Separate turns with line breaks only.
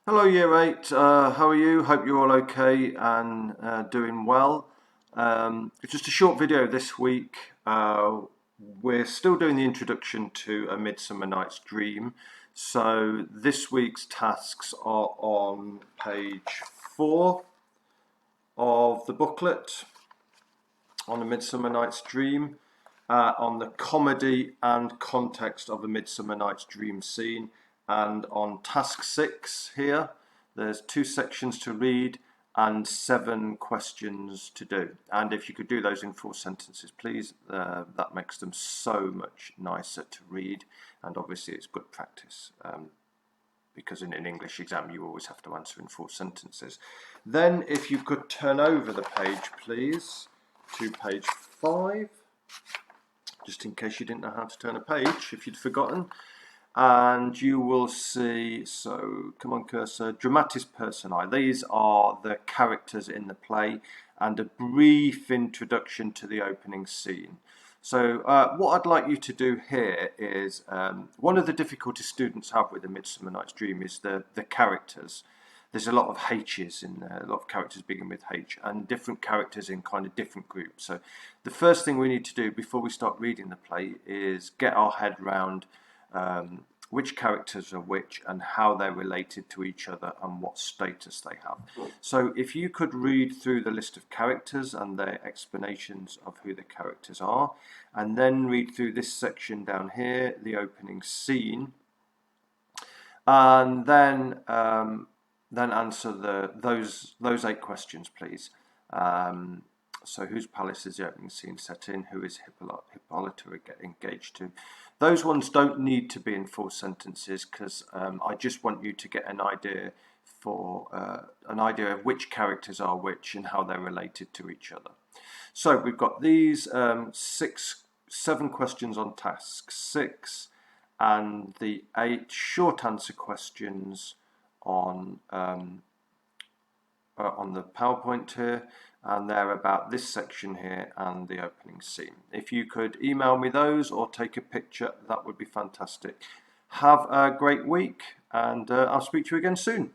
Hello, Year 8. How are you? Hope you're all okay and doing well. It's just a short video this week. We're still doing the introduction to A Midsummer Night's Dream. So this week's tasks are on page 4 of the booklet on A Midsummer Night's Dream, on the comedy and context of A Midsummer Night's Dream scene, and on task 6 here, there's 2 sections to read and 7 questions to do. And if you could do those in 4 sentences, please, that makes them so much nicer to read, and obviously it's good practice. Because in an English exam you always have to answer in 4 sentences. Then if you could turn over the page, please, to page 5, just in case you didn't know how to turn a page, if you'd forgotten. And you will see, so come on cursor, dramatis personae. These are the characters in the play and a brief introduction to the opening scene. So what I'd like you to do here is, one of the difficulties students have with A Midsummer Night's Dream is the characters. There's a lot of H's in there, a lot of characters begin with H, and different characters in kind of different groups. So the first thing we need to do before we start reading the play is get our head round which characters are which and how they're related to each other and what status they have. So if you could read through the list of characters and their explanations of who the characters are, and then read through this section down here, the opening scene, and then answer those 8 questions, please. So whose palace is the opening scene set in? Who is Hippolyta engaged to? Those ones don't need to be in 4 sentences because I just want you to get an idea of which characters are which and how they're related to each other. So we've got these 7 questions on task 6 and the 8 short answer questions on the PowerPoint here, and they're about this section here and the opening scene. If you could email me those or take a picture, that would be fantastic. Have a great week, and I'll speak to you again soon.